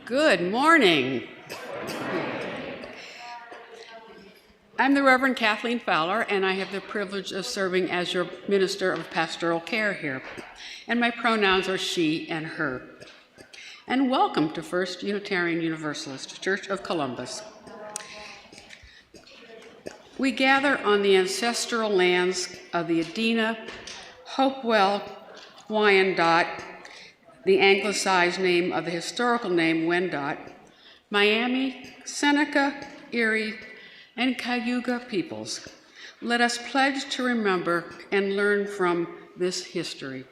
Good morning. I'm the Reverend Kathleen Fowler, and I have the privilege of serving as your Minister of Pastoral Care here. And my pronouns are she and her. And welcome to First Unitarian Universalist Church of Columbus. We gather on the ancestral lands of the Adena, Hopewell, Wyandotte, the anglicized name of the historical name Wendat, Miami, Seneca, Erie, and Cayuga peoples. Let us pledge to remember and learn from this history.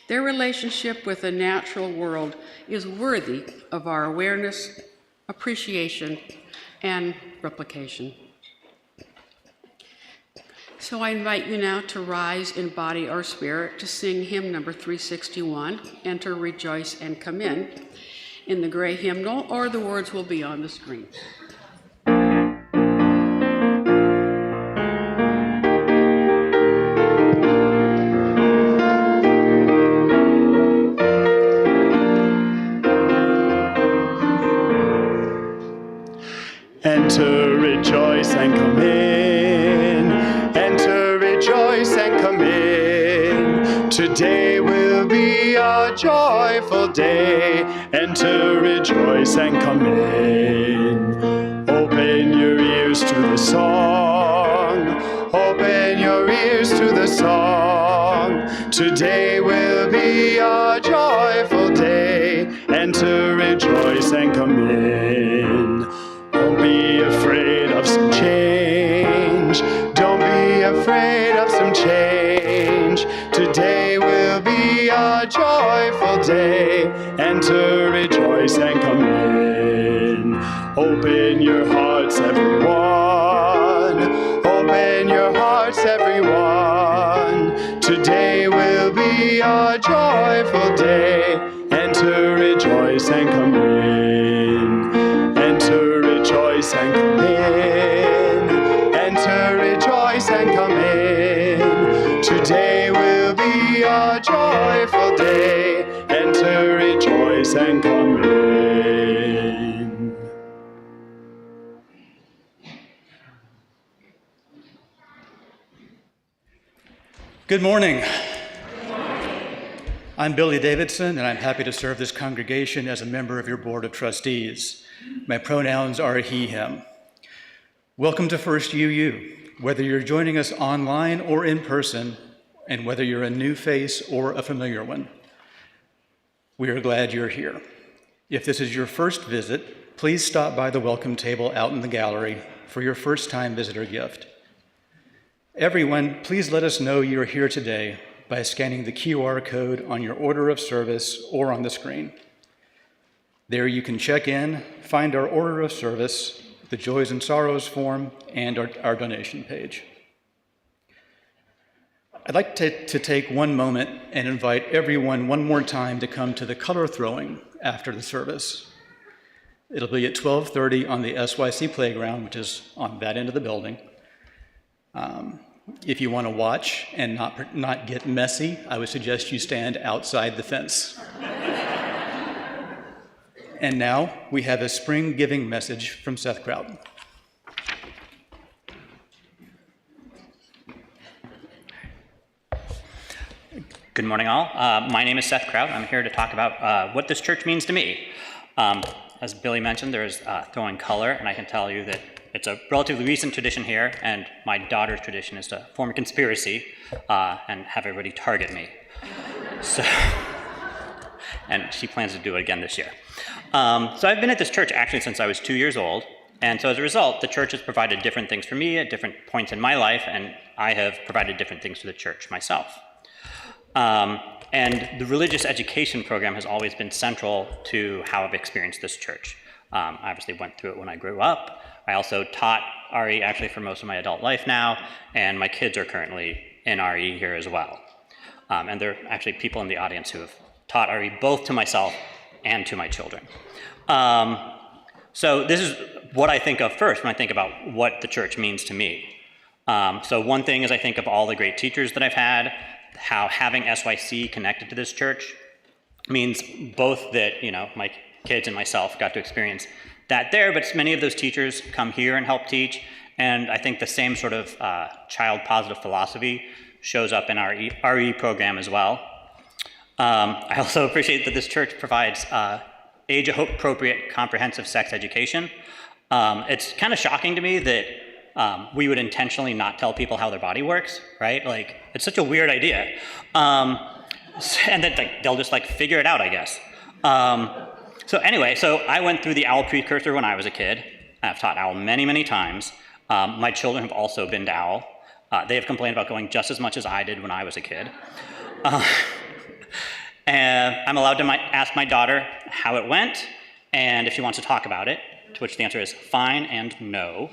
Their relationship with the natural world is worthy of our awareness, appreciation, and replication. So I invite you now to rise in body or spirit to sing hymn number 361, Enter, Rejoice, and Come in the gray hymnal, or the words will be on the screen. Enter, rejoice, and come in. Enter, rejoice, and come in. Today will be a joyful day. Enter, rejoice, and come in. Open your ears to the song. Open your ears to the song. Today will be a joyful day. Enter, rejoice, and come in. Don't be afraid of some change. Don't be afraid of some change. Today will be a joyful day. Enter, rejoice, and come in. Open your hearts, everyone. Open your hearts, everyone. Today will be a joyful day. Enter, rejoice, and come in. Enter, rejoice, and come in. Enter, rejoice, and come in. Today will be a joyful day. Enter, rejoice, and come in. Good morning. I'm Billy Davidson, and I'm happy to serve this congregation as a member of your Board of Trustees. My pronouns are he, him. Welcome to First UU, whether you're joining us online or in person, and whether you're a new face or a familiar one. We are glad you're here. If this is your first visit, please stop by the welcome table out in the gallery for your first-time visitor gift. Everyone, please let us know you're here today by scanning the QR code on your order of service or on the screen. There you can check in, find our order of service, the Joys and Sorrows form, and our donation page. I'd like to take one moment and invite everyone one more time to come to the color throwing after the service. It'll be at 12:30 on the SYC playground, which is on that end of the building. If you want to watch and not get messy, I would suggest you stand outside the fence. And now we have a spring giving message from Seth Crowd. Good morning, all. My name is Seth Crowd. I'm here to talk about what this church means to me. As Billy mentioned, there's throwing color, and I can tell you that it's a relatively recent tradition here, and my daughter's tradition is to form a conspiracy and have everybody target me. So, and she plans to do it again this year. So I've been at this church actually since I was 2 years old, and so as a result, the church has provided different things for me at different points in my life, and I have provided different things to the church myself. And the religious education program has always been central to how I've experienced this church. I obviously went through it when I grew up. I also taught RE actually for most of my adult life now, and my kids are currently in RE here as well. And there are actually people in the audience who have taught RE both to myself and to my children. So this is what I think of first when I think about what the church means to me. So one thing is I think of all the great teachers that I've had, how having SYC connected to this church means both that, my kids and myself got to experience that there, but many of those teachers come here and help teach, and I think the same sort of child-positive philosophy shows up in our RE program as well. I also appreciate that this church provides age-appropriate comprehensive sex education. It's kind of shocking to me that we would intentionally not tell people how their body works, right? Like, it's such a weird idea. And then they'll just figure it out, I guess. So anyway, I went through the OWL precursor when I was a kid. I've taught OWL many, many times. My children have also been to OWL. They have complained about going just as much as I did when I was a kid. And I'm allowed to ask my daughter how it went and if she wants to talk about it, to which the answer is fine and no.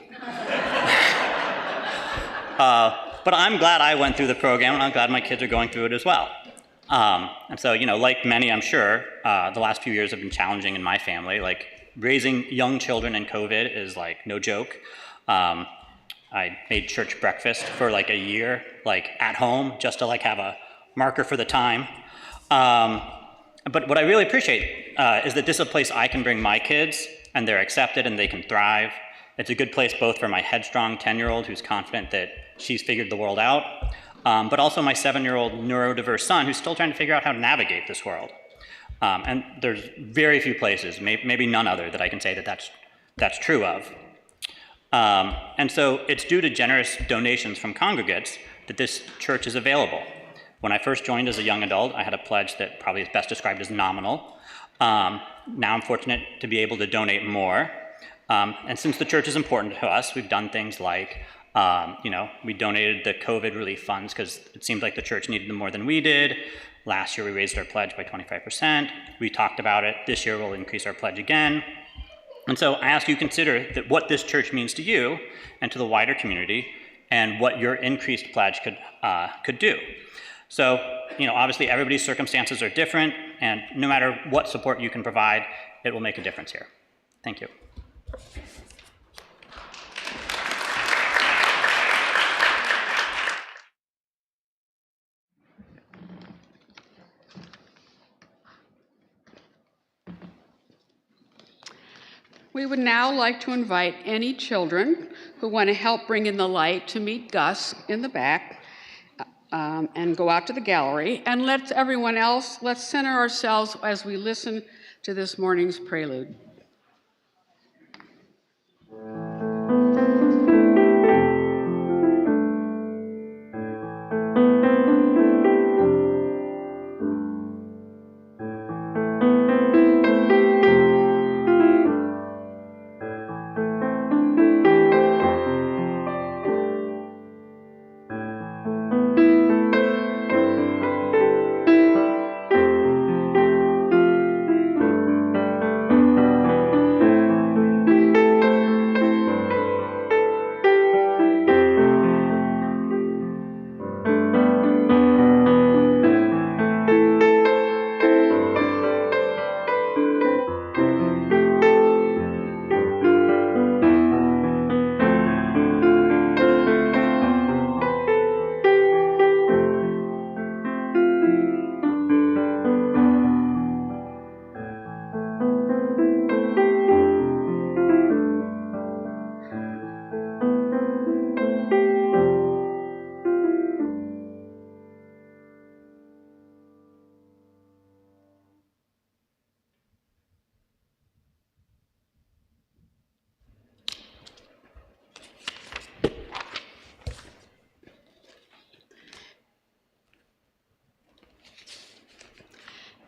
But I'm glad I went through the program, and I'm glad my kids are going through it as well. And so, like many, I'm sure, the last few years have been challenging in my family. Like, raising young children in COVID is no joke. I made church breakfast for a year, at home, just to have a marker for the time. But what I really appreciate is that this is a place I can bring my kids, and they're accepted and they can thrive. It's a good place both for my headstrong 10-year-old who's confident that she's figured the world out, but also my 7-year-old neurodiverse son who's still trying to figure out how to navigate this world. And there's very few places, maybe none other, that I can say that that's true of. And so it's due to generous donations from congregates that this church is available. When I first joined as a young adult, I had a pledge that probably is best described as nominal. Now I'm fortunate to be able to donate more. And since the church is important to us, we've done things like, we donated the COVID relief funds because it seemed like the church needed them more than we did. Last year we raised our pledge by 25%. We talked about it. This year we'll increase our pledge again. And so I ask you to consider that what this church means to you and to the wider community, and what your increased pledge could do. So, obviously everybody's circumstances are different, and no matter what support you can provide, it will make a difference here. Thank you. We would now like to invite any children who want to help bring in the light to meet Gus in the back and go out to the gallery. And let's center ourselves as we listen to this morning's prelude.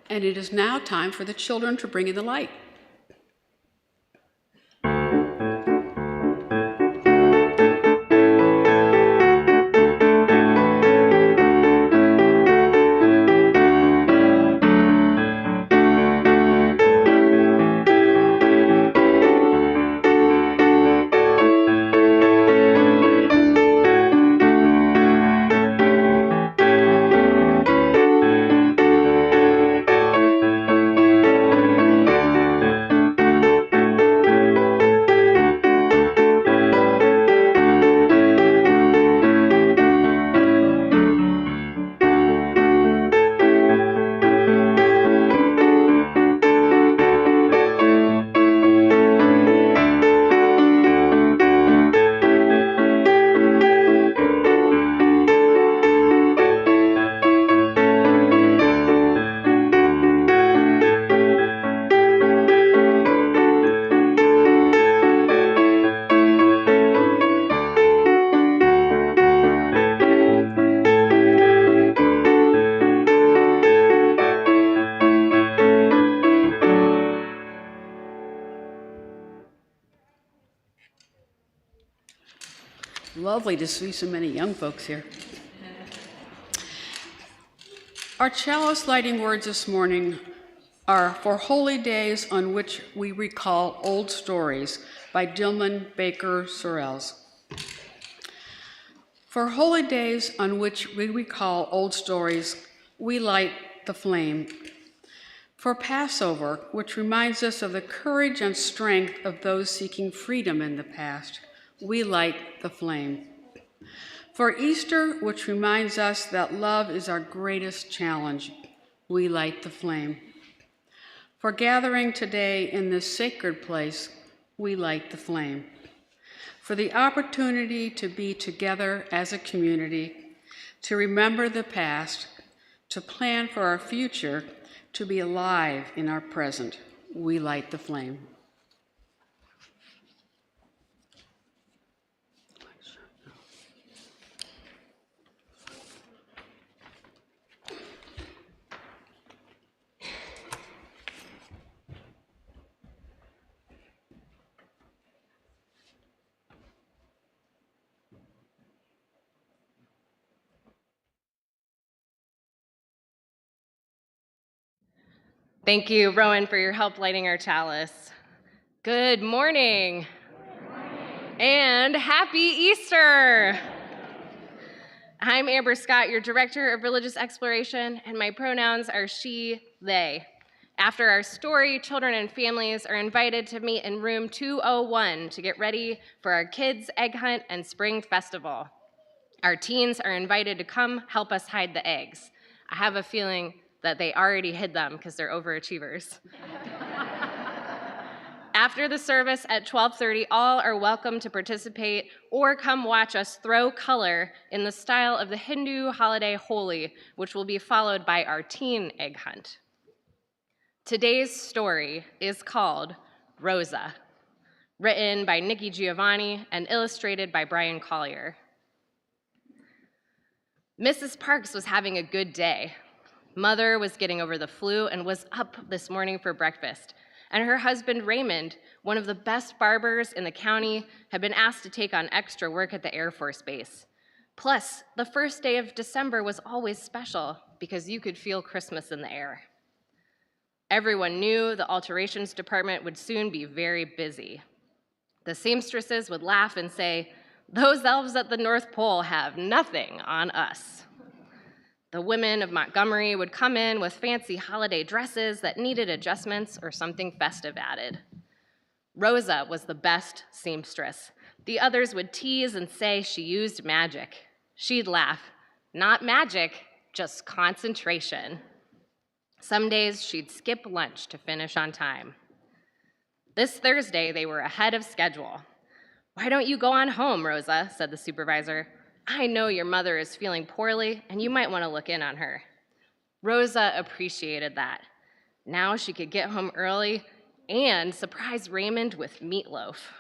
And it is now time for the children to bring in the light. Lovely to see so many young folks here. Our chalice lighting words this morning are "For Holy Days on Which We Recall Old Stories" by Dillman Baker Sorrells. For holy days on which we recall old stories, we light the flame. For Passover, which reminds us of the courage and strength of those seeking freedom in the past, we light the flame. For Easter, which reminds us that love is our greatest challenge, we light the flame. For gathering today in this sacred place, we light the flame. For the opportunity to be together as a community, to remember the past, to plan for our future, to be alive in our present, we light the flame. Thank you, Rowan, for your help lighting our chalice. Good morning. And happy Easter. I'm Amber Scott, your Director of Religious Exploration, and my pronouns are she, they. After our story, children and families are invited to meet in room 201 to get ready for our kids' egg hunt and spring festival. Our teens are invited to come help us hide the eggs. I have a feeling that they already hid them because they're overachievers. After the service at 12:30, all are welcome to participate or come watch us throw color in the style of the Hindu holiday Holi, which will be followed by our teen egg hunt. Today's story is called Rosa, written by Nikki Giovanni and illustrated by Brian Collier. Mrs. Parks was having a good day. Mother was getting over the flu and was up this morning for breakfast. And her husband, Raymond, one of the best barbers in the county, had been asked to take on extra work at the Air Force Base. Plus, the first day of December was always special because you could feel Christmas in the air. Everyone knew the alterations department would soon be very busy. The seamstresses would laugh and say, "Those elves at the North Pole have nothing on us." The women of Montgomery would come in with fancy holiday dresses that needed adjustments or something festive added. Rosa was the best seamstress. The others would tease and say she used magic. She'd laugh, "Not magic, just concentration." Some days she'd skip lunch to finish on time. This Thursday, they were ahead of schedule. "Why don't you go on home, Rosa?" said the supervisor. "I know your mother is feeling poorly, and you might want to look in on her." Rosa appreciated that. Now she could get home early and surprise Raymond with meatloaf.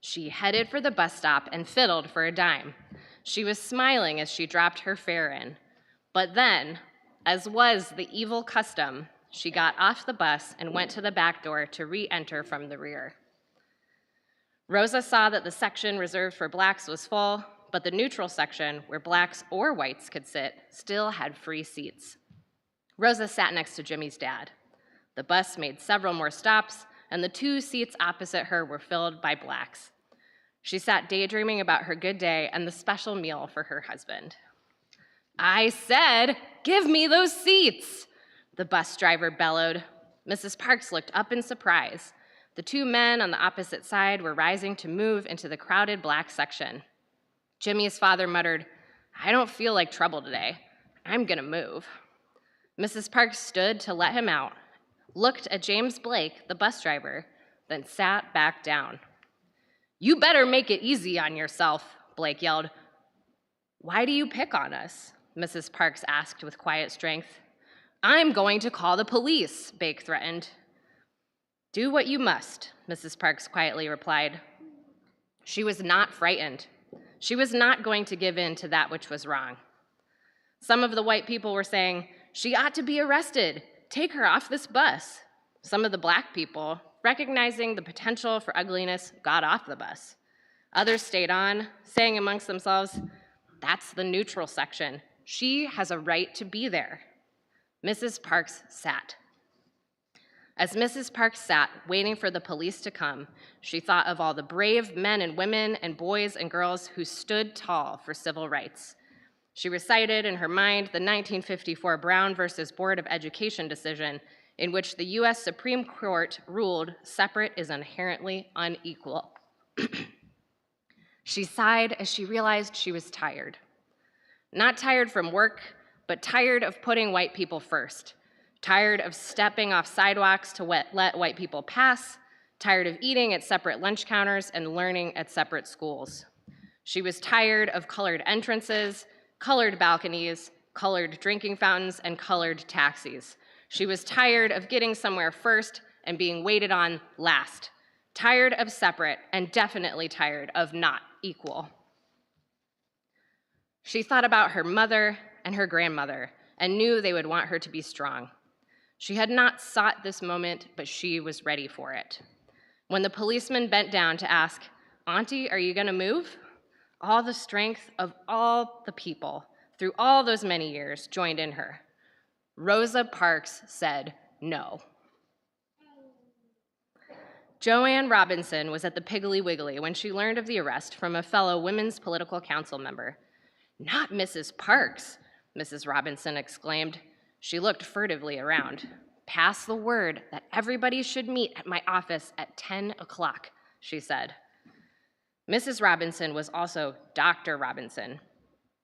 She headed for the bus stop and fiddled for a dime. She was smiling as she dropped her fare in. But then, as was the evil custom, she got off the bus and went to the back door to re-enter from the rear. Rosa saw that the section reserved for blacks was full, but the neutral section, where blacks or whites could sit, still had free seats. Rosa sat next to Jimmy's dad. The bus made several more stops, and the 2 seats opposite her were filled by blacks. She sat daydreaming about her good day and the special meal for her husband. "I said, give me those seats!" the bus driver bellowed. Mrs. Parks looked up in surprise. The 2 men on the opposite side were rising to move into the crowded black section. Jimmy's father muttered, "I don't feel like trouble today. I'm gonna move." Mrs. Parks stood to let him out, looked at James Blake, the bus driver, then sat back down. "You better make it easy on yourself," Blake yelled. "Why do you pick on us?" Mrs. Parks asked with quiet strength. "I'm going to call the police," Blake threatened. "Do what you must," Mrs. Parks quietly replied. She was not frightened. She was not going to give in to that which was wrong. Some of the white people were saying, "She ought to be arrested. Take her off this bus." Some of the black people, recognizing the potential for ugliness, got off the bus. Others stayed on, saying amongst themselves, "That's the neutral section. She has a right to be there." Mrs. Parks sat. As Mrs. Parks sat, waiting for the police to come, she thought of all the brave men and women and boys and girls who stood tall for civil rights. She recited in her mind the 1954 Brown versus Board of Education decision in which the US Supreme Court ruled separate is inherently unequal. She sighed as she realized she was tired. Not tired from work, but tired of putting white people first. Tired of stepping off sidewalks to let white people pass. Tired of eating at separate lunch counters and learning at separate schools. She was tired of colored entrances, colored balconies, colored drinking fountains, and colored taxis. She was tired of getting somewhere first and being waited on last. Tired of separate, and definitely tired of not equal. She thought about her mother and her grandmother and knew they would want her to be strong. She had not sought this moment, but she was ready for it. When the policeman bent down to ask, "Auntie, are you gonna move?" all the strength of all the people through all those many years joined in her. Rosa Parks said no. Joanne Robinson was at the Piggly Wiggly when she learned of the arrest from a fellow Women's Political Council member. "Not Mrs. Parks," Mrs. Robinson exclaimed. She looked furtively around. "Pass the word that everybody should meet at my office at 10 o'clock, she said. Mrs. Robinson was also Dr. Robinson,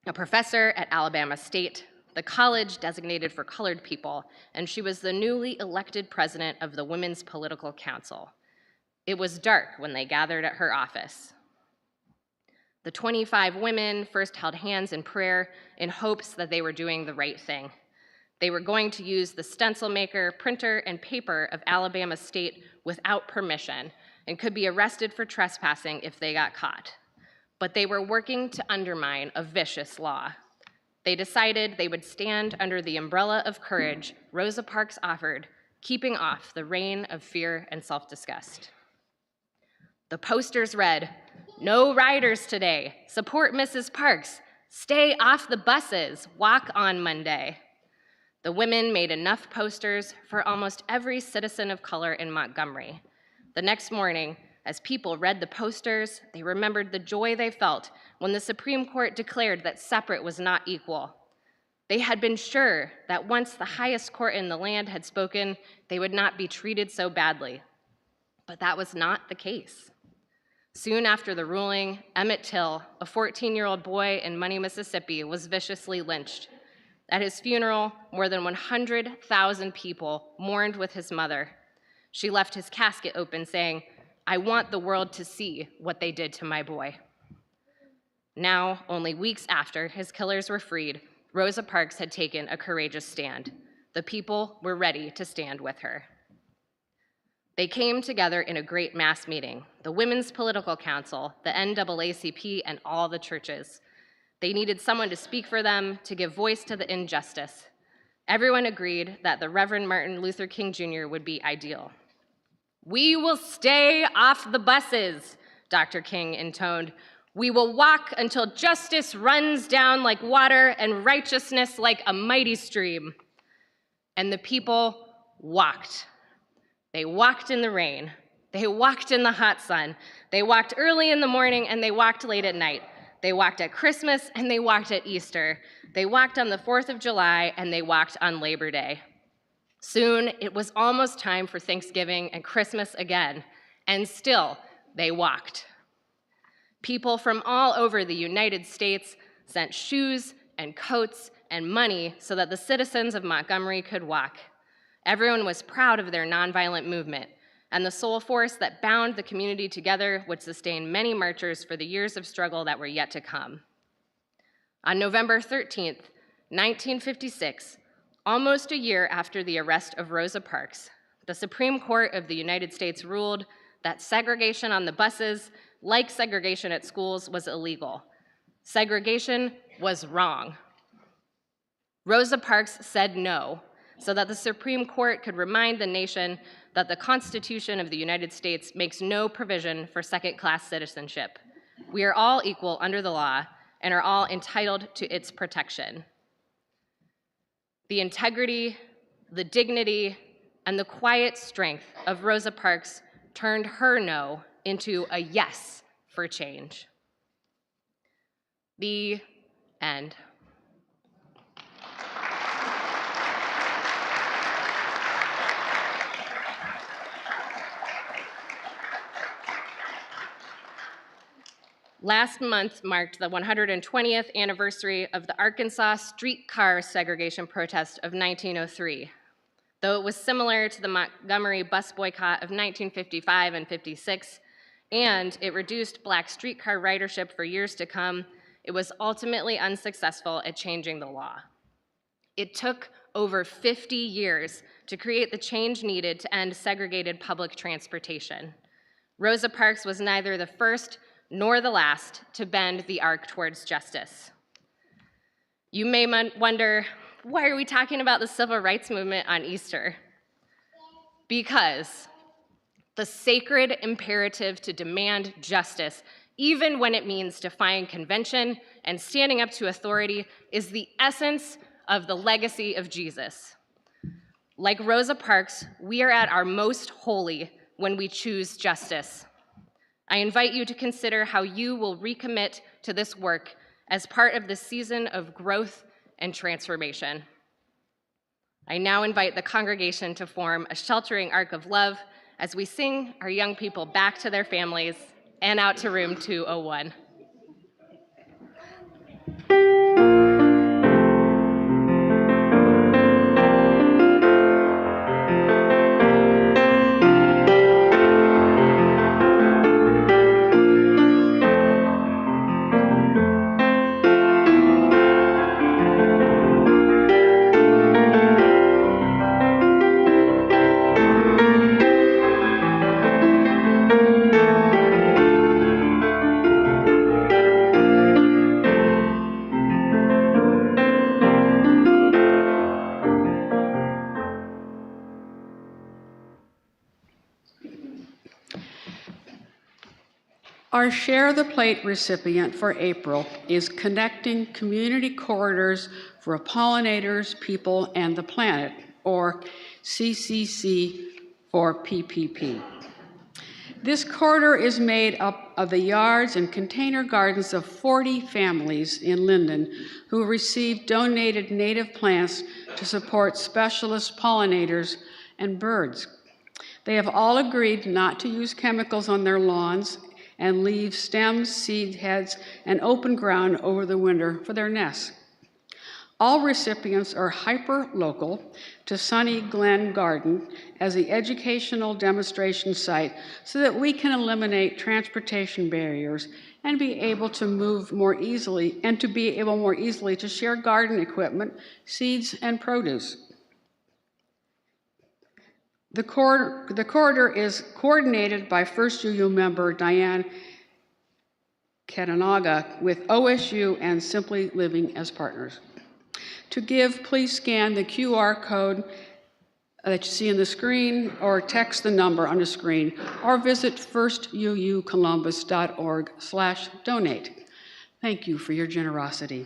a professor at Alabama State, the college designated for colored people, and she was the newly elected president of the Women's Political Council. It was dark when they gathered at her office. The 25 women first held hands in prayer in hopes that they were doing the right thing. They were going to use the stencil maker, printer, and paper of Alabama State without permission and could be arrested for trespassing if they got caught. But they were working to undermine a vicious law. They decided they would stand under the umbrella of courage Rosa Parks offered, keeping off the rain of fear and self-disgust. The posters read, "No riders today. Support Mrs. Parks. Stay off the buses. Walk on Monday." The women made enough posters for almost every citizen of color in Montgomery. The next morning, as people read the posters, they remembered the joy they felt when the Supreme Court declared that separate was not equal. They had been sure that once the highest court in the land had spoken, they would not be treated so badly. But that was not the case. Soon after the ruling, Emmett Till, a 14-year-old boy in Money, Mississippi, was viciously lynched. At his funeral, more than 100,000 people mourned with his mother. She left his casket open saying, "I want the world to see what they did to my boy." Now, only weeks after his killers were freed, Rosa Parks had taken a courageous stand. The people were ready to stand with her. They came together in a great mass meeting, the Women's Political Council, the NAACP, and all the churches. They needed someone to speak for them, to give voice to the injustice. Everyone agreed that the Reverend Martin Luther King Jr. would be ideal. "We will stay off the buses," Dr. King intoned. "We will walk until justice runs down like water and righteousness like a mighty stream." And the people walked. They walked in the rain. They walked in the hot sun. They walked early in the morning and they walked late at night. They walked at Christmas and they walked at Easter. They walked on the 4th of July and they walked on Labor Day. Soon, it was almost time for Thanksgiving and Christmas again, and still, they walked. People from all over the United States sent shoes and coats and money so that the citizens of Montgomery could walk. Everyone was proud of their nonviolent movement, and the sole force that bound the community together would sustain many marchers for the years of struggle that were yet to come. On November 13th, 1956, almost a year after the arrest of Rosa Parks, the Supreme Court of the United States ruled that segregation on the buses, like segregation at schools, was illegal. Segregation was wrong. Rosa Parks said no, so that the Supreme Court could remind the nation that the Constitution of the United States makes no provision for second-class citizenship. We are all equal under the law and are all entitled to its protection. The integrity, the dignity, and the quiet strength of Rosa Parks turned her no into a yes for change. The end. Last month marked the 120th anniversary of the Arkansas streetcar segregation protest of 1903. Though it was similar to the Montgomery bus boycott of 1955 and 56, and it reduced Black streetcar ridership for years to come, it was ultimately unsuccessful at changing the law. It took over 50 years to create the change needed to end segregated public transportation. Rosa Parks was neither the first nor the last to bend the arc towards justice. You may wonder, why are we talking about the civil rights movement on Easter? Because the sacred imperative to demand justice, even when it means defying convention and standing up to authority, is the essence of the legacy of Jesus. Like Rosa Parks, we are at our most holy when we choose justice. I invite you to consider how you will recommit to this work as part of this season of growth and transformation. I now invite the congregation to form a sheltering arc of love as we sing our young people back to their families and out to room 201. Our Share the Plate recipient for April is Connecting Community Corridors for Pollinators, People, and the Planet, or CCC for PPP. This corridor is made up of the yards and container gardens of 40 families in Linden who received donated native plants to support specialist pollinators and birds. They have all agreed not to use chemicals on their lawns and leave stems, seed heads, and open ground over the winter for their nests. All recipients are hyper-local to Sunny Glen Garden as the educational demonstration site so that we can eliminate transportation barriers and be able to move more easily to share garden equipment, seeds, and produce. The corridor is coordinated by First UU member Diane Katanaga with OSU and Simply Living as partners. To give, please scan the QR code that you see on the screen or text the number on the screen or visit firstuucolumbus.org/donate. Thank you for your generosity.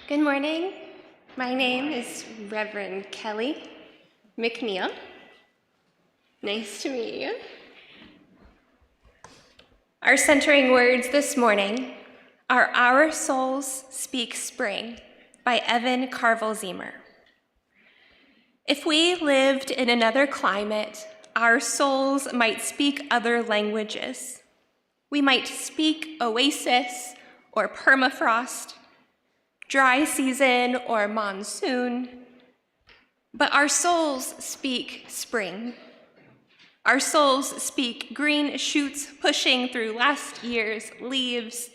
Good morning. My name is Reverend Kelly McNeil. Nice to meet you. Our centering words this morning are Our Souls Speak Spring by Evan Carvel-Zemer. If we lived in another climate, our souls might speak other languages. We might speak oasis or permafrost, dry season or monsoon, but our souls speak spring. Our souls speak green shoots pushing through last year's leaves.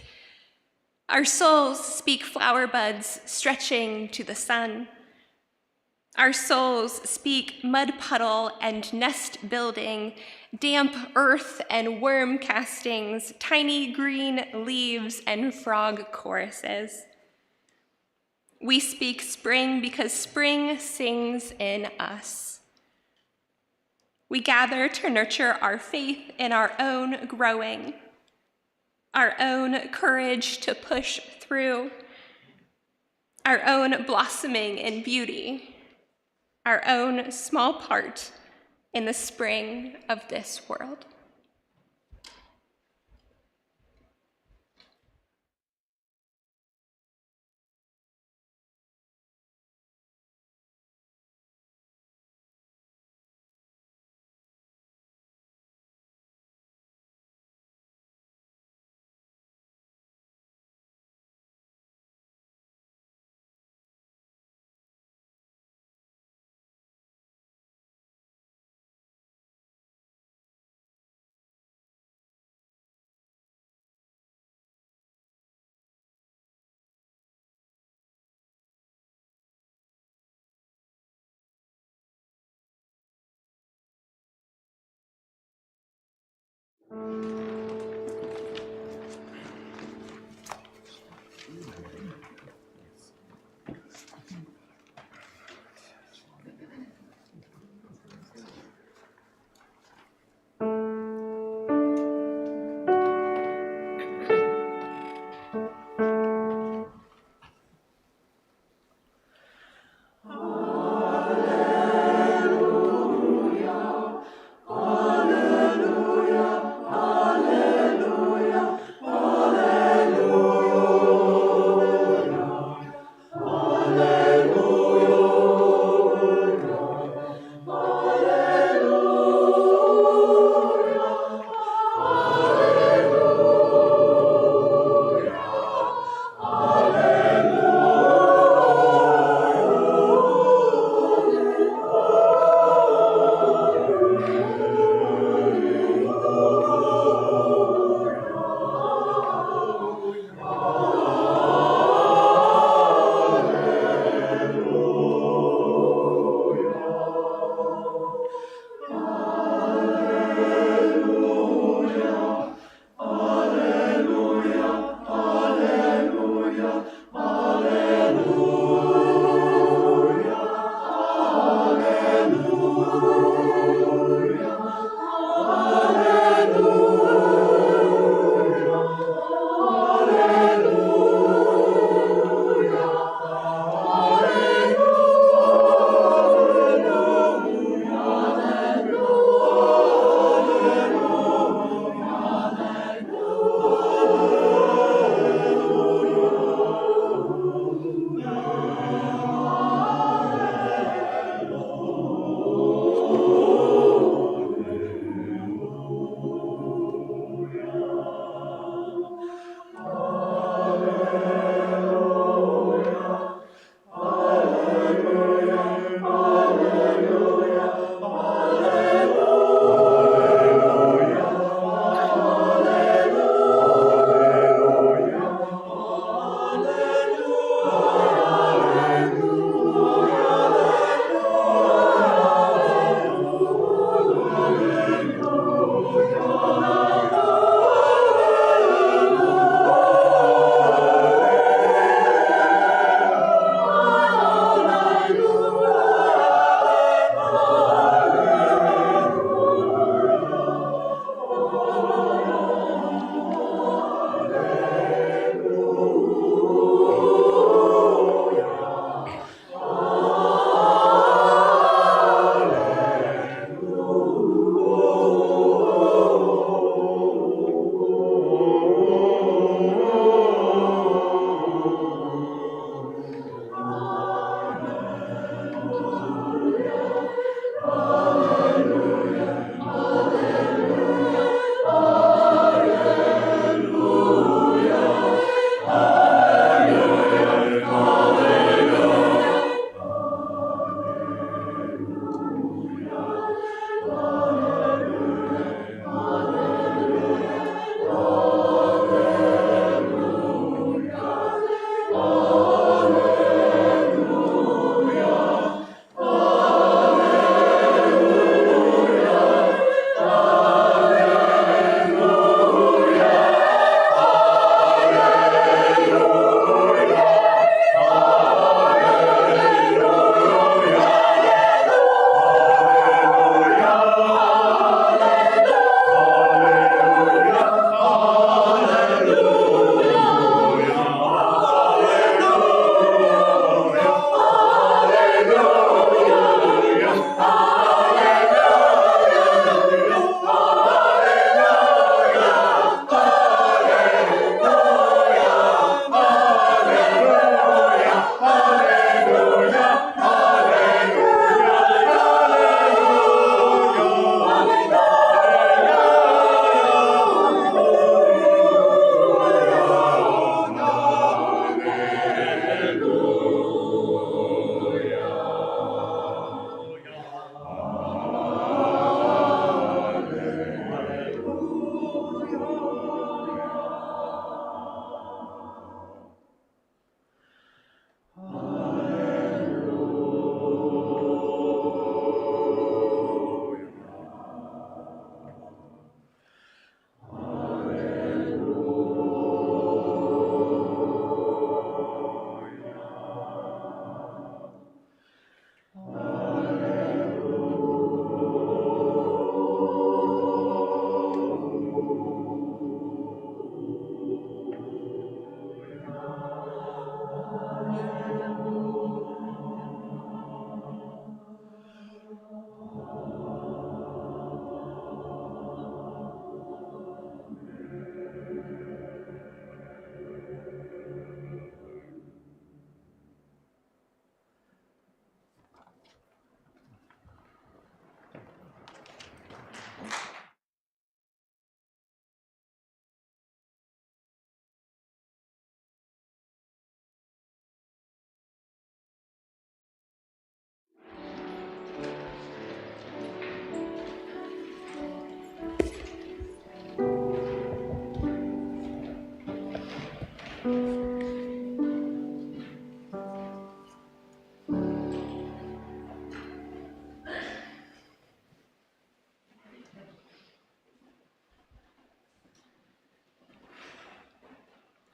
Our souls speak flower buds stretching to the sun. Our souls speak mud puddle and nest building, damp earth and worm castings, tiny green leaves and frog choruses. We speak spring because spring sings in us. We gather to nurture our faith in our own growing, our own courage to push through, our own blossoming in beauty, our own small part in the spring of this world.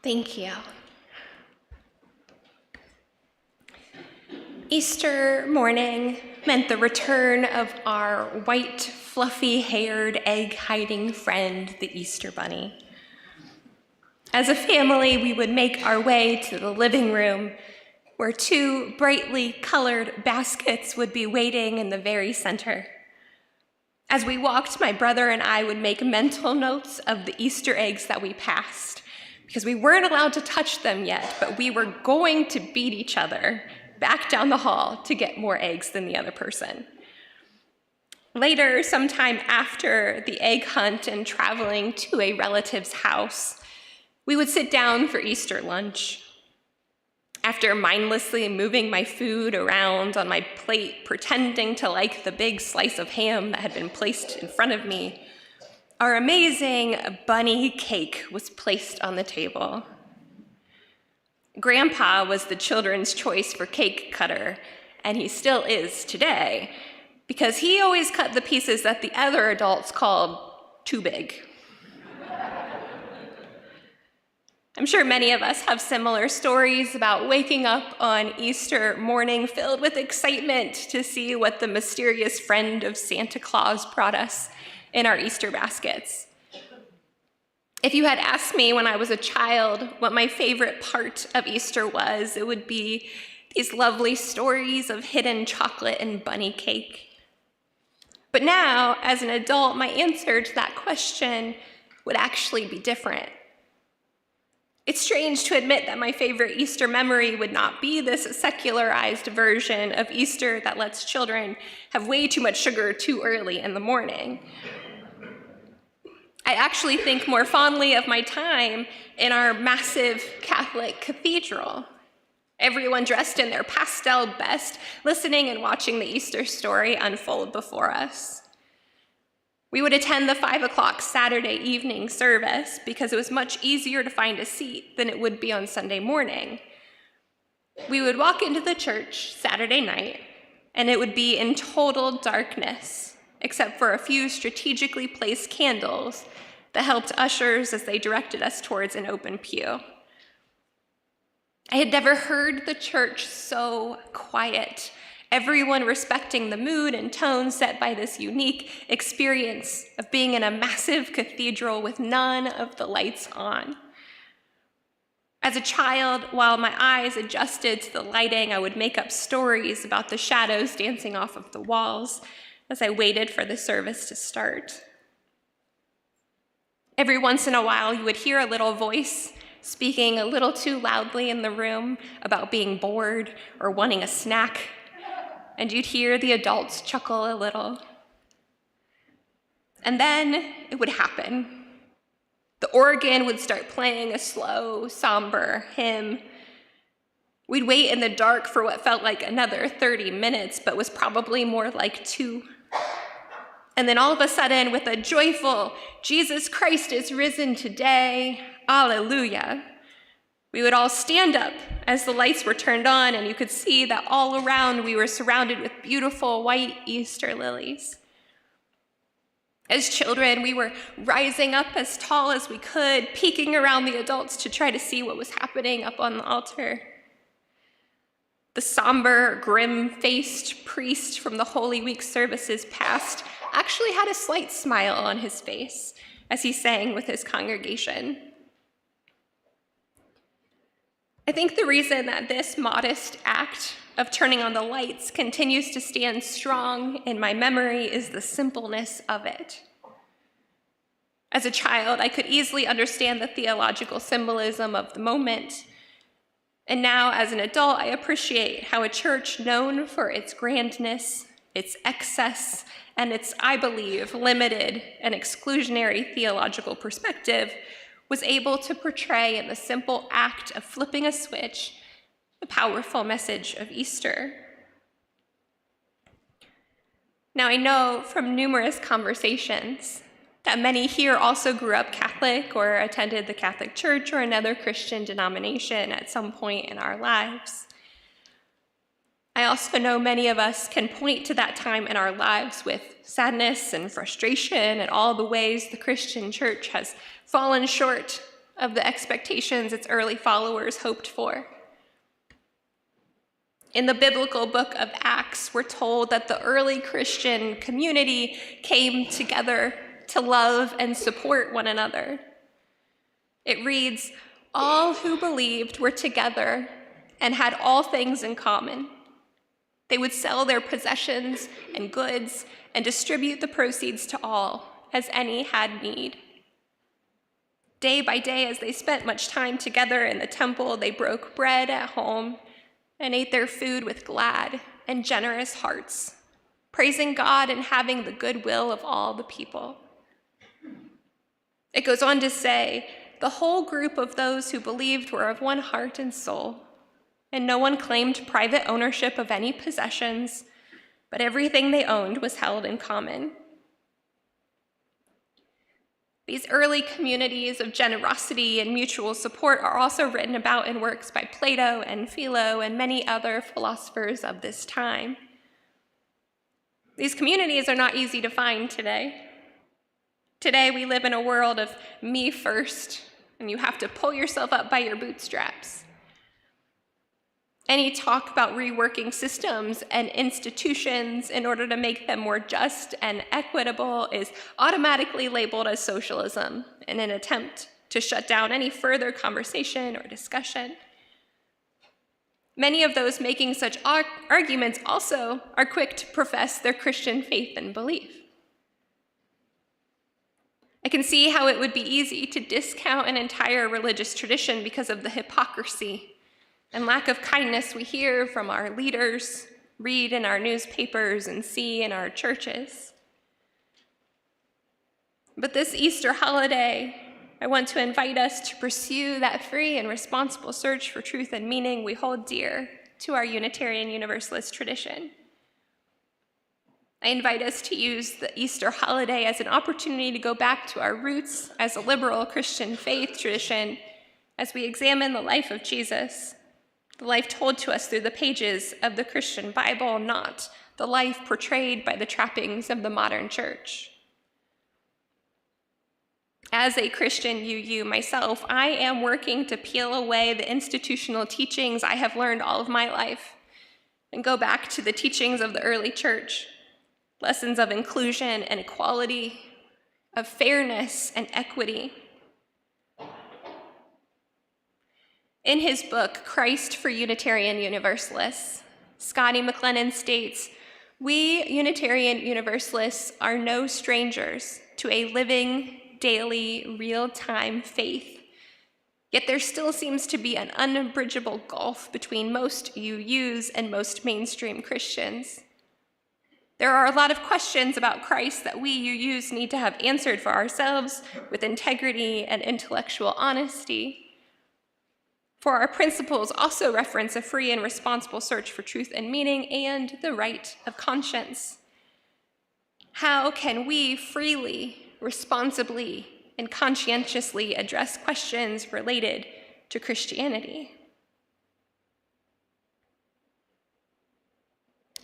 Thank you. Easter morning meant the return of our white, fluffy-haired, egg-hiding friend, the Easter Bunny. As a family, we would make our way to the living room, where two brightly colored baskets would be waiting in the very center. As we walked, my brother and I would make mental notes of the Easter eggs that we passed, because we weren't allowed to touch them yet, but we were going to beat each other back down the hall to get more eggs than the other person. Later, sometime after the egg hunt and traveling to a relative's house, we would sit down for Easter lunch. After mindlessly moving my food around on my plate, pretending to like the big slice of ham that had been placed in front of me, our amazing bunny cake was placed on the table. Grandpa was the children's choice for cake cutter, and he still is today, because he always cut the pieces that the other adults called too big. I'm sure many of us have similar stories about waking up on Easter morning filled with excitement to see what the mysterious friend of Santa Claus brought us in our Easter baskets. If you had asked me when I was a child what my favorite part of Easter was, it would be these lovely stories of hidden chocolate and bunny cake. But now, as an adult, my answer to that question would actually be different. It's strange to admit that my favorite Easter memory would not be this secularized version of Easter that lets children have way too much sugar too early in the morning. I actually think more fondly of my time in our massive Catholic cathedral. Everyone dressed in their pastel best, listening and watching the Easter story unfold before us. We would attend the 5 o'clock Saturday evening service because it was much easier to find a seat than it would be on Sunday morning. We would walk into the church Saturday night, and it would be in total darkness, except for a few strategically placed candles that helped ushers as they directed us towards an open pew. I had never heard the church so quiet, everyone respecting the mood and tone set by this unique experience of being in a massive cathedral with none of the lights on. As a child, while my eyes adjusted to the lighting, I would make up stories about the shadows dancing off of the walls as I waited for the service to start. Every once in a while, you would hear a little voice speaking a little too loudly in the room about being bored or wanting a snack, and you'd hear the adults chuckle a little. And then it would happen. The organ would start playing a slow, somber hymn. We'd wait in the dark for what felt like another 30 minutes, but was probably more like 2. And then all of a sudden, with a joyful, Jesus Christ is risen today, Alleluia, we would all stand up as the lights were turned on, and you could see that all around we were surrounded with beautiful white Easter lilies. As children, we were rising up as tall as we could, peeking around the adults to try to see what was happening up on the altar. The somber, grim-faced priest from the Holy Week services past actually had a slight smile on his face as he sang with his congregation. I think the reason that this modest act of turning on the lights continues to stand strong in my memory is the simpleness of it. As a child, I could easily understand the theological symbolism of the moment. And now, as an adult, I appreciate how a church known for its grandness, its excess, and its, I believe, limited and exclusionary theological perspective was able to portray in the simple act of flipping a switch the powerful message of Easter. Now, I know from numerous conversations that many here also grew up Catholic or attended the Catholic Church or another Christian denomination at some point in our lives. I also know many of us can point to that time in our lives with sadness and frustration at all the ways the Christian church has fallen short of the expectations its early followers hoped for. In the biblical book of Acts, we're told that the early Christian community came together to love and support one another. It reads, "All who believed were together and had all things in common. They would sell their possessions and goods and distribute the proceeds to all, as any had need. Day by day, as they spent much time together in the temple, they broke bread at home and ate their food with glad and generous hearts, praising God and having the goodwill of all the people." It goes on to say, "The whole group of those who believed were of one heart and soul, and no one claimed private ownership of any possessions, but everything they owned was held in common." These early communities of generosity and mutual support are also written about in works by Plato and Philo and many other philosophers of this time. These communities are not easy to find today. Today, we live in a world of me first, and you have to pull yourself up by your bootstraps. Any talk about reworking systems and institutions in order to make them more just and equitable is automatically labeled as socialism in an attempt to shut down any further conversation or discussion. Many of those making such arguments also are quick to profess their Christian faith and belief. I can see how it would be easy to discount an entire religious tradition because of the hypocrisy and lack of kindness we hear from our leaders, read in our newspapers, and see in our churches. But this Easter holiday, I want to invite us to pursue that free and responsible search for truth and meaning we hold dear to our Unitarian Universalist tradition. I invite us to use the Easter holiday as an opportunity to go back to our roots as a liberal Christian faith tradition as we examine the life of Jesus, the life told to us through the pages of the Christian Bible, not the life portrayed by the trappings of the modern church. As a Christian UU myself, I am working to peel away the institutional teachings I have learned all of my life and go back to the teachings of the early church, lessons of inclusion and equality, of fairness and equity. In his book, Christ for Unitarian Universalists, Scotty McLennan states, "We Unitarian Universalists are no strangers to a living, daily, real-time faith. Yet there still seems to be an unbridgeable gulf between most UUs and most mainstream Christians. There are a lot of questions about Christ that we UUs need to have answered for ourselves with integrity and intellectual honesty. For our principles also reference a free and responsible search for truth and meaning and the right of conscience. How can we freely, responsibly, and conscientiously address questions related to Christianity?"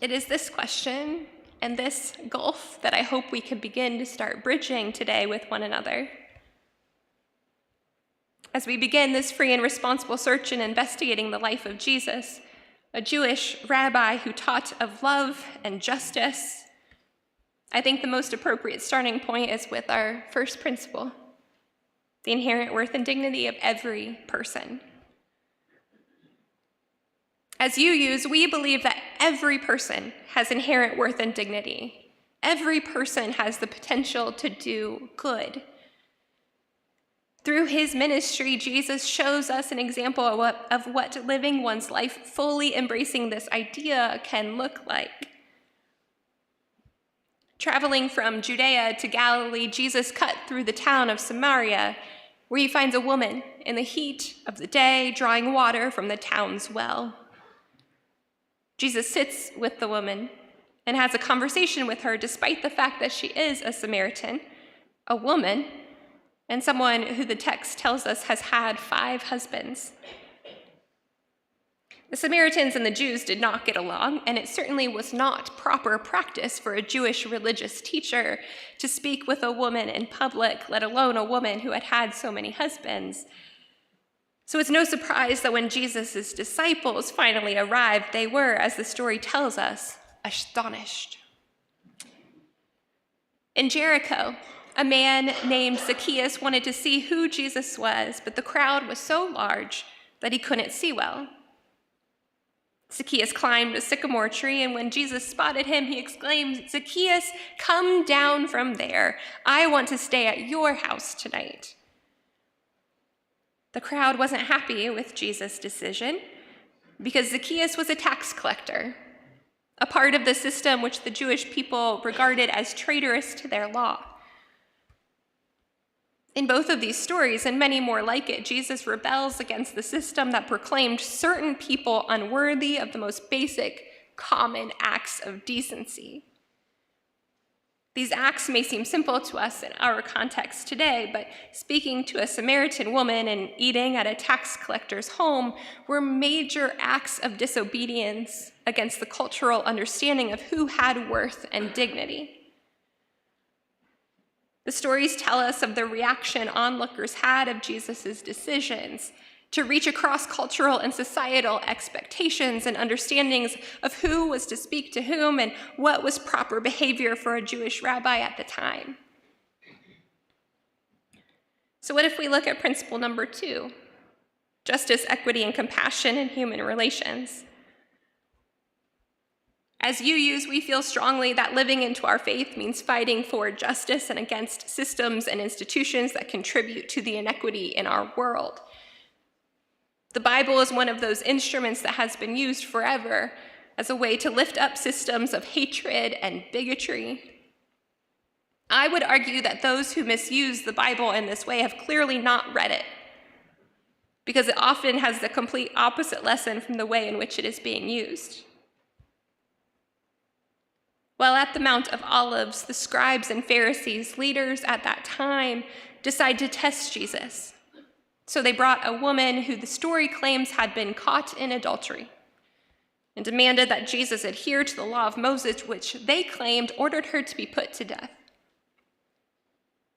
It is this question and this gulf that I hope we can begin to start bridging today with one another. As we begin this free and responsible search in investigating the life of Jesus, a Jewish rabbi who taught of love and justice, I think the most appropriate starting point is with our first principle, the inherent worth and dignity of every person. As UUs, we believe that every person has inherent worth and dignity. Every person has the potential to do good. Through his ministry, Jesus shows us an example of what living one's life fully embracing this idea can look like. Traveling from Judea to Galilee, Jesus cut through the town of Samaria, where he finds a woman in the heat of the day drawing water from the town's well. Jesus sits with the woman and has a conversation with her despite the fact that she is a Samaritan, a woman, and someone who the text tells us has had 5 husbands. The Samaritans and the Jews did not get along, and it certainly was not proper practice for a Jewish religious teacher to speak with a woman in public, let alone a woman who had had so many husbands. So it's no surprise that when Jesus' disciples finally arrived, they were, as the story tells us, astonished. In Jericho, a man named Zacchaeus wanted to see who Jesus was, but the crowd was so large that he couldn't see well. Zacchaeus climbed a sycamore tree, and when Jesus spotted him, he exclaimed, "Zacchaeus, come down from there. I want to stay at your house tonight." The crowd wasn't happy with Jesus' decision because Zacchaeus was a tax collector, a part of the system which the Jewish people regarded as traitorous to their law. In both of these stories, and many more like it, Jesus rebels against the system that proclaimed certain people unworthy of the most basic, common acts of decency. These acts may seem simple to us in our context today, but speaking to a Samaritan woman and eating at a tax collector's home were major acts of disobedience against the cultural understanding of who had worth and dignity. The stories tell us of the reaction onlookers had of Jesus' decisions to reach across cultural and societal expectations and understandings of who was to speak to whom and what was proper behavior for a Jewish rabbi at the time. So what if we look at principle number 2, justice, equity, and compassion in human relations? As UUs, we feel strongly that living into our faith means fighting for justice and against systems and institutions that contribute to the inequity in our world. The Bible is one of those instruments that has been used forever as a way to lift up systems of hatred and bigotry. I would argue that those who misuse the Bible in this way have clearly not read it, because it often has the complete opposite lesson from the way in which it is being used. While at the Mount of Olives, the scribes and Pharisees, leaders at that time, decide to test Jesus. So they brought a woman who the story claims had been caught in adultery and demanded that Jesus adhere to the law of Moses, which they claimed ordered her to be put to death.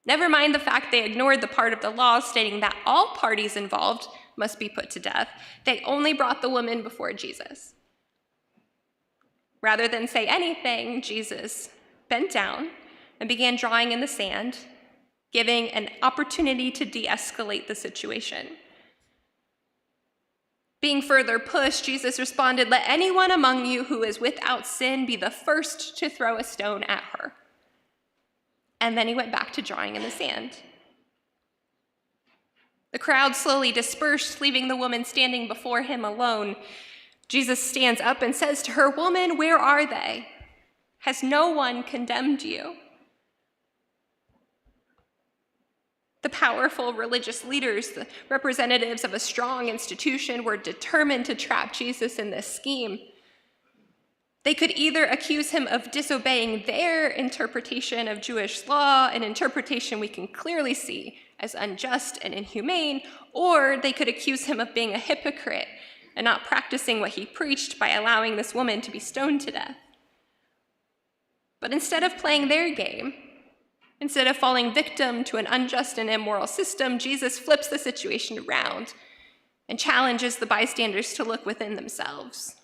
Never mind the fact they ignored the part of the law stating that all parties involved must be put to death. They only brought the woman before Jesus. Rather than say anything, Jesus bent down and began drawing in the sand, giving an opportunity to de-escalate the situation. Being further pushed, Jesus responded, "Let anyone among you who is without sin be the first to throw a stone at her." And then he went back to drawing in the sand. The crowd slowly dispersed, leaving the woman standing before him alone. Jesus stands up and says to her, "Woman, where are they? Has no one condemned you?" The powerful religious leaders, the representatives of a strong institution, were determined to trap Jesus in this scheme. They could either accuse him of disobeying their interpretation of Jewish law, an interpretation we can clearly see as unjust and inhumane, or they could accuse him of being a hypocrite and not practicing what he preached by allowing this woman to be stoned to death. But instead of playing their game, instead of falling victim to an unjust and immoral system, Jesus flips the situation around and challenges the bystanders to look within themselves.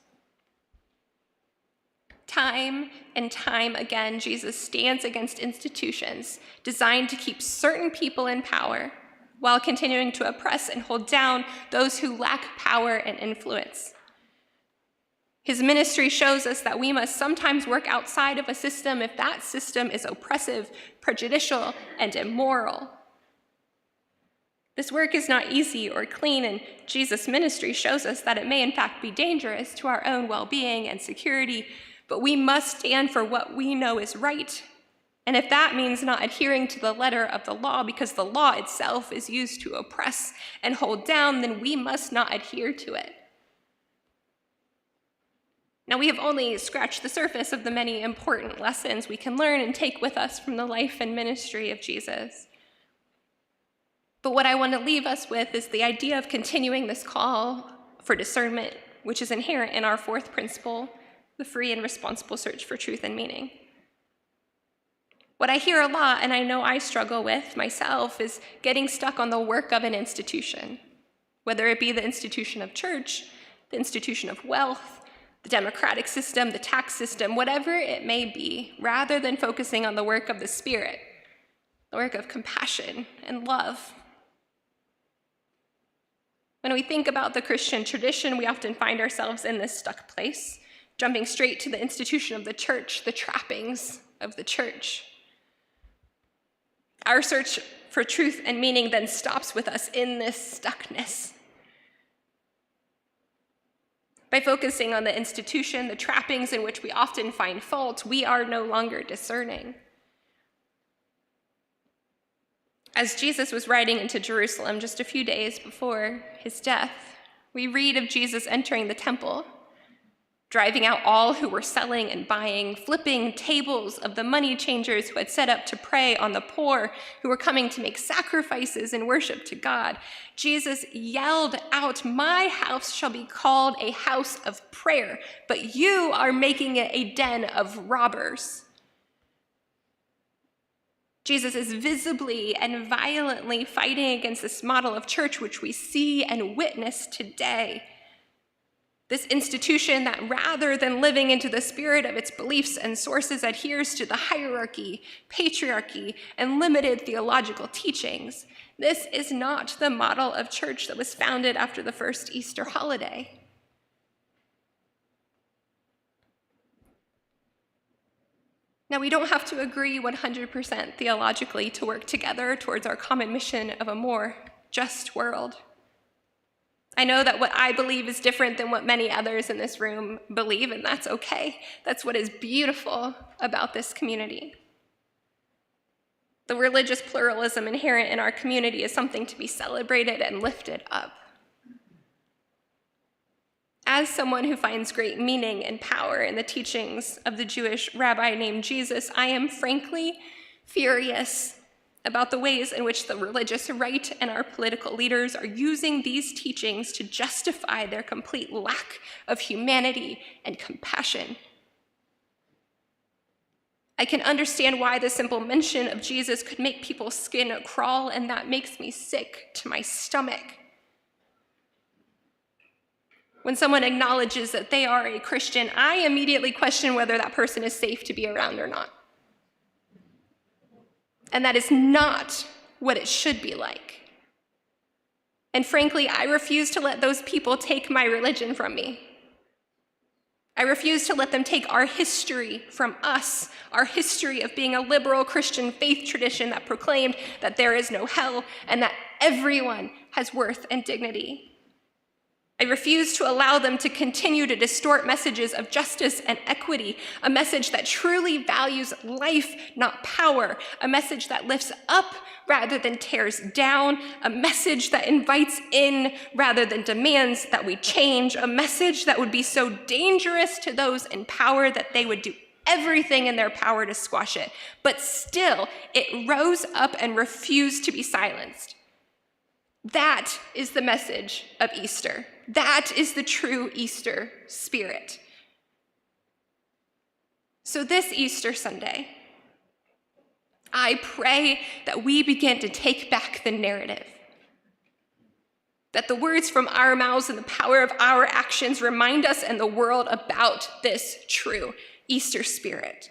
Time and time again, Jesus stands against institutions designed to keep certain people in power while continuing to oppress and hold down those who lack power and influence. His ministry shows us that we must sometimes work outside of a system if that system is oppressive, prejudicial, and immoral. This work is not easy or clean, and Jesus' ministry shows us that it may in fact be dangerous to our own well-being and security, but we must stand for what we know is right. And if that means not adhering to the letter of the law because the law itself is used to oppress and hold down, then we must not adhere to it. Now, we have only scratched the surface of the many important lessons we can learn and take with us from the life and ministry of Jesus. But what I want to leave us with is the idea of continuing this call for discernment which is inherent in our fourth principle, the free and responsible search for truth and meaning. What I hear a lot, and I know I struggle with myself, is getting stuck on the work of an institution, whether it be the institution of church, the institution of wealth, the democratic system, the tax system, whatever it may be, rather than focusing on the work of the Spirit, the work of compassion and love. When we think about the Christian tradition, we often find ourselves in this stuck place, jumping straight to the institution of the church, the trappings of the church. Our search for truth and meaning then stops with us in this stuckness. By focusing on the institution, the trappings in which we often find fault, we are no longer discerning. As Jesus was riding into Jerusalem just a few days before his death, we read of Jesus entering the temple, driving out all who were selling and buying, flipping tables of the money changers who had set up to prey on the poor, who were coming to make sacrifices in worship to God. Jesus yelled out, "My house shall be called a house of prayer, but you are making it a den of robbers." Jesus is visibly and violently fighting against this model of church which we see and witness today. This institution that, rather than living into the spirit of its beliefs and sources, adheres to the hierarchy, patriarchy, and limited theological teachings. This is not the model of church that was founded after the first Easter holiday. Now, we don't have to agree 100% theologically to work together towards our common mission of a more just world. I know that what I believe is different than what many others in this room believe, and that's okay. That's what is beautiful about this community. The religious pluralism inherent in our community is something to be celebrated and lifted up. As someone who finds great meaning and power in the teachings of the Jewish rabbi named Jesus, I am frankly furious about the ways in which the religious right and our political leaders are using these teachings to justify their complete lack of humanity and compassion. I can understand why the simple mention of Jesus could make people's skin crawl, and that makes me sick to my stomach. When someone acknowledges that they are a Christian, I immediately question whether that person is safe to be around or not. And that is not what it should be like. And frankly, I refuse to let those people take my religion from me. I refuse to let them take our history from us, our history of being a liberal Christian faith tradition that proclaimed that there is no hell and that everyone has worth and dignity. I refuse to allow them to continue to distort messages of justice and equity, a message that truly values life, not power, a message that lifts up rather than tears down, a message that invites in rather than demands that we change, a message that would be so dangerous to those in power that they would do everything in their power to squash it. But still, it rose up and refused to be silenced. That is the message of Easter. That is the true Easter spirit. So this Easter Sunday, I pray that we begin to take back the narrative, that the words from our mouths and the power of our actions remind us and the world about this true Easter spirit,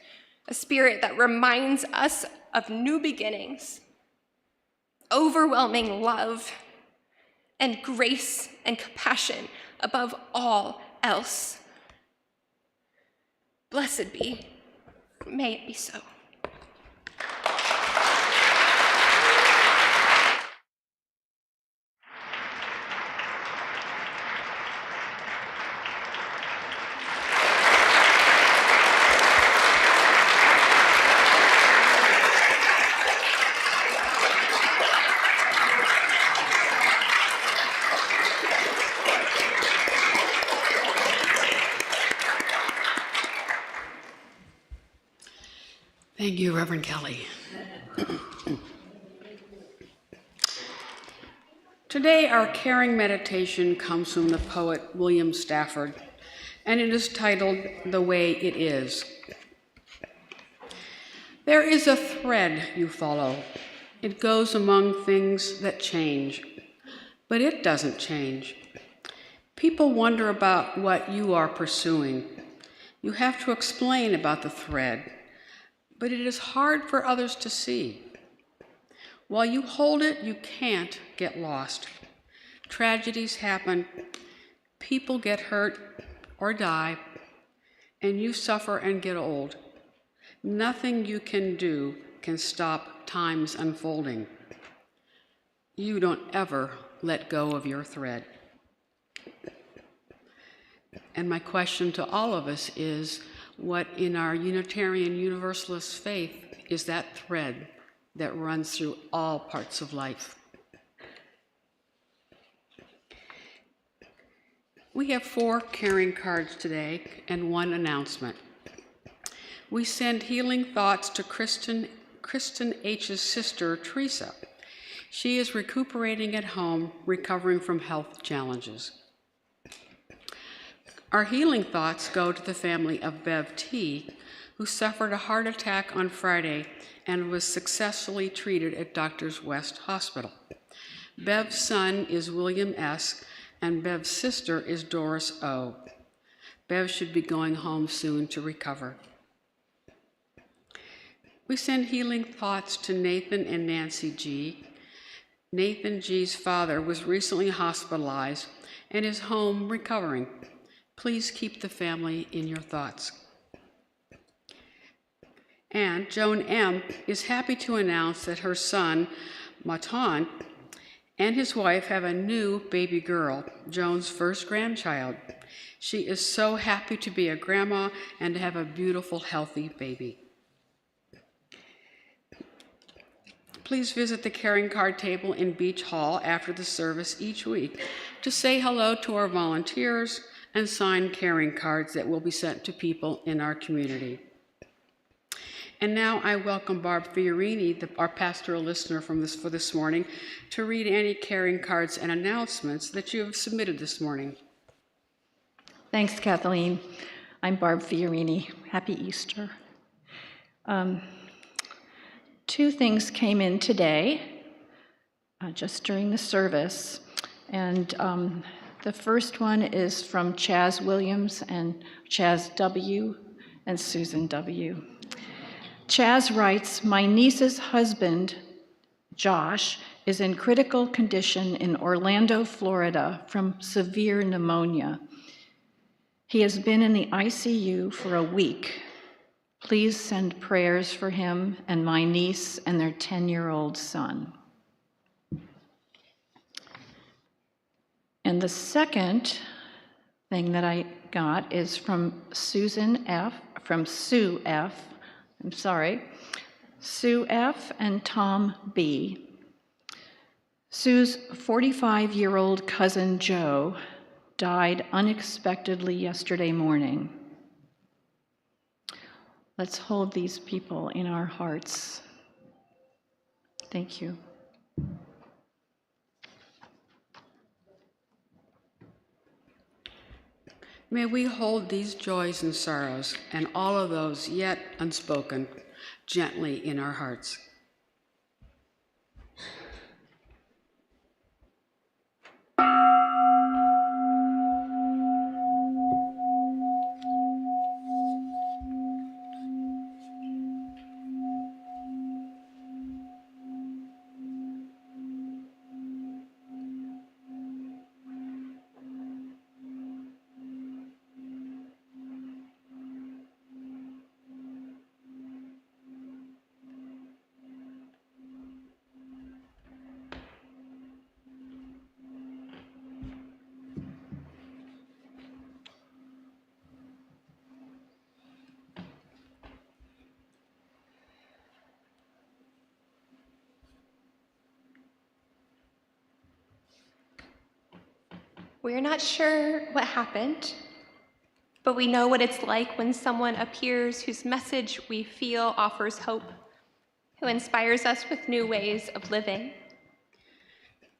a spirit that reminds us of new beginnings, overwhelming love, and grace and compassion above all else. Blessed be. May it be so. Thank you, Reverend Kelly. Today, our caring meditation comes from the poet William Stafford, and it is titled The Way It Is. There is a thread you follow. It goes among things that change, but it doesn't change. People wonder about what you are pursuing. You have to explain about the thread, but it is hard for others to see. While you hold it, you can't get lost. Tragedies happen, people get hurt or die, and you suffer and get old. Nothing you can do can stop time's unfolding. You don't ever let go of your thread. And my question to all of us is, what in our Unitarian Universalist faith is that thread that runs through all parts of life? We have 4 caring cards today and 1 announcement. We send healing thoughts to Kristen H's sister, Teresa. She is recuperating at home, recovering from health challenges. Our healing thoughts go to the family of Bev T., who suffered a heart attack on Friday and was successfully treated at Doctors West Hospital. Bev's son is William S., and Bev's sister is Doris O. Bev should be going home soon to recover. We send healing thoughts to Nathan and Nancy G. Nathan G's father was recently hospitalized and is home recovering. Please keep the family in your thoughts. And Joan M. is happy to announce that her son, Matan, and his wife have a new baby girl, Joan's first grandchild. She is so happy to be a grandma and to have a beautiful, healthy baby. Please visit the caring card table in Beach Hall after the service each week to say hello to our volunteers and sign caring cards that will be sent to people in our community. And now I welcome Barb Fiorini, our pastoral listener for this morning, to read any caring cards and announcements that you have submitted this morning. Thanks, Kathleen. I'm Barb Fiorini. Happy Easter. 2 things came in today, just during the service. And the first one is from Chaz Williams and Chaz W. and Susan W. Chaz writes, "My niece's husband, Josh, is in critical condition in Orlando, Florida from severe pneumonia. He has been in the ICU for a week. Please send prayers for him and my niece and their 10-year-old son." And the second thing that I got is from Sue F. and Tom B. Sue's 45-year-old cousin Joe died unexpectedly yesterday morning. Let's hold these people in our hearts. Thank you. May we hold these joys and sorrows and all of those yet unspoken gently in our hearts. We're not sure what happened, but we know what it's like when someone appears whose message we feel offers hope, who inspires us with new ways of living.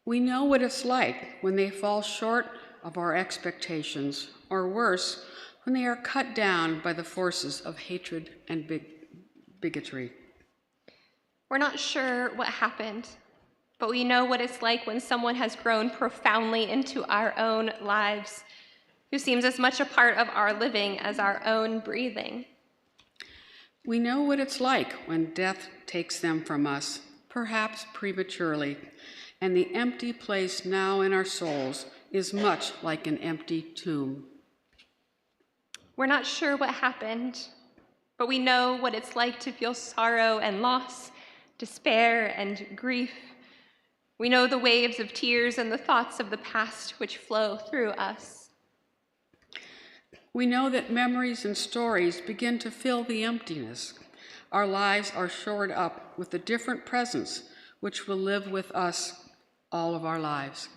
We know what it's like when they fall short of our expectations, or worse, when they are cut down by the forces of hatred and bigotry. We're not sure what happened, but we know what it's like when someone has grown profoundly into our own lives, who seems as much a part of our living as our own breathing. We know what it's like when death takes them from us, perhaps prematurely, and the empty place now in our souls is much like an empty tomb. We're not sure what happened, but we know what it's like to feel sorrow and loss, despair and grief. We know the waves of tears and the thoughts of the past which flow through us. We know that memories and stories begin to fill the emptiness. Our lives are shored up with a different presence which will live with us all of our lives.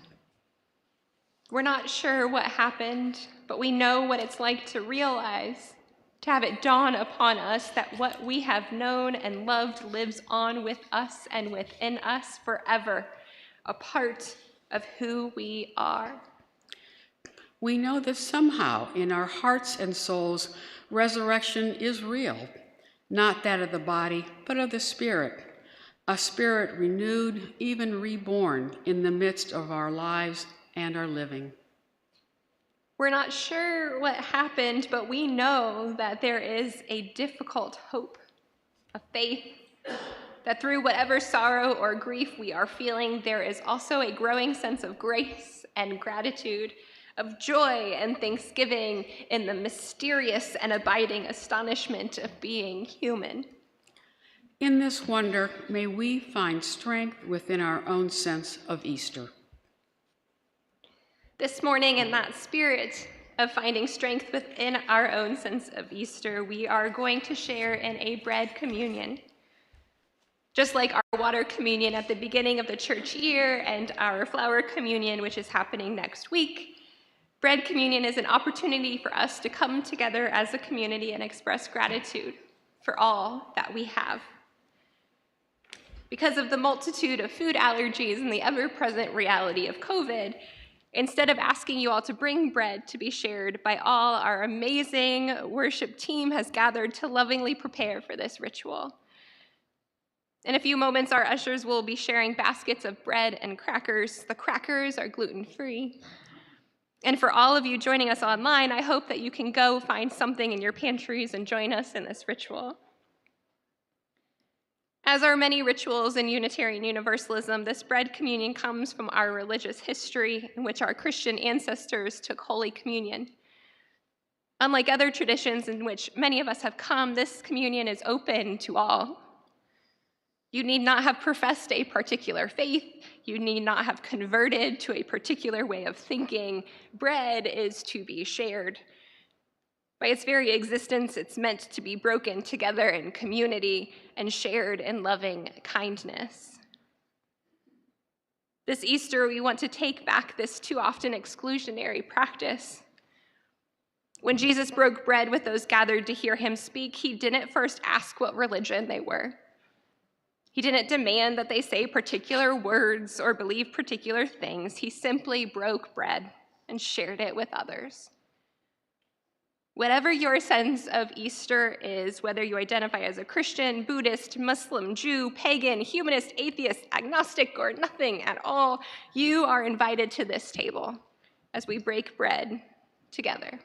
We're not sure what happened, but we know what it's like to realize, to have it dawn upon us that what we have known and loved lives on with us and within us forever, a part of who we are. We know that somehow in our hearts and souls, resurrection is real, not that of the body, but of the spirit, a spirit renewed, even reborn in the midst of our lives and our living. We're not sure what happened, but we know that there is a difficult hope, a faith, that through whatever sorrow or grief we are feeling, there is also a growing sense of grace and gratitude, of joy and thanksgiving in the mysterious and abiding astonishment of being human. In this wonder, may we find strength within our own sense of Easter. This morning, in that spirit of finding strength within our own sense of Easter, we are going to share in a bread communion. Just like our water communion at the beginning of the church year and our flower communion, which is happening next week, bread communion is an opportunity for us to come together as a community and express gratitude for all that we have. Because of the multitude of food allergies and the ever-present reality of COVID, instead of asking you all to bring bread to be shared by all, our amazing worship team has gathered to lovingly prepare for this ritual. In a few moments, our ushers will be sharing baskets of bread and crackers. The crackers are gluten-free. And for all of you joining us online, I hope that you can go find something in your pantries and join us in this ritual. As are many rituals in Unitarian Universalism, this bread communion comes from our religious history in which our Christian ancestors took Holy Communion. Unlike other traditions in which many of us have come, this communion is open to all. You need not have professed a particular faith. You need not have converted to a particular way of thinking. Bread is to be shared. By its very existence, it's meant to be broken together in community and shared in loving kindness. This Easter, we want to take back this too often exclusionary practice. When Jesus broke bread with those gathered to hear him speak, he didn't first ask what religion they were. He didn't demand that they say particular words or believe particular things. He simply broke bread and shared it with others. Whatever your sense of Easter is, whether you identify as a Christian, Buddhist, Muslim, Jew, pagan, humanist, atheist, agnostic, or nothing at all, you are invited to this table as we break bread together.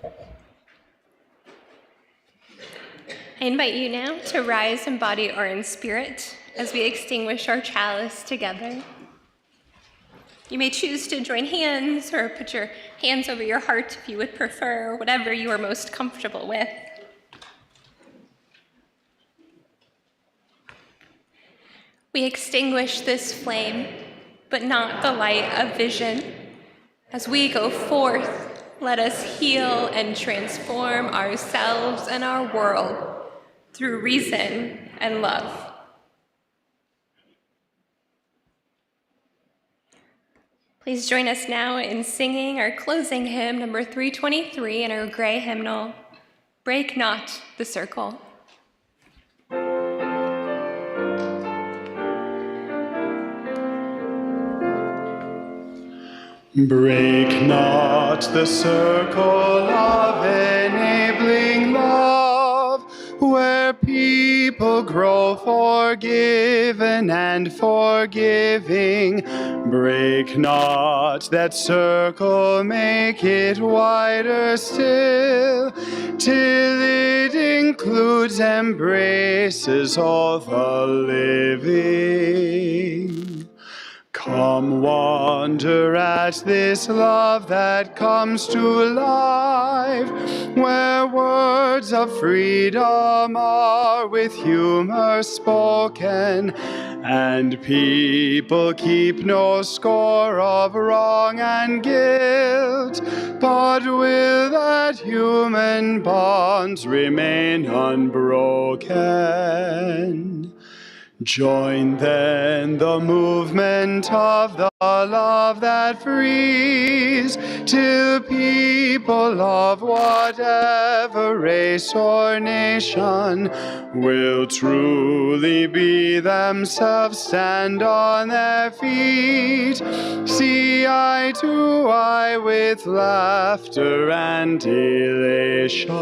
I invite you now to rise in body or in spirit as we extinguish our chalice together. You may choose to join hands or put your hands over your heart if you would prefer, whatever you are most comfortable with. We extinguish this flame, but not the light of vision. As we go forth, let us heal and transform ourselves and our world through reason and love. Please join us now in singing our closing hymn, number 323, in our gray hymnal, Break Not the Circle. Break not the circle of enabling love, where people grow forgiven and forgiving. Break not that circle, make it wider still, till it includes, embraces all the living. Come wander at this love that comes to life, where words of freedom are with humor spoken, and people keep no score of wrong and guilt, but will that human bonds remain unbroken. Join then the movement of the love that frees, till people of whatever race or nation will truly be themselves, stand on their feet, see eye to eye with laughter and elation.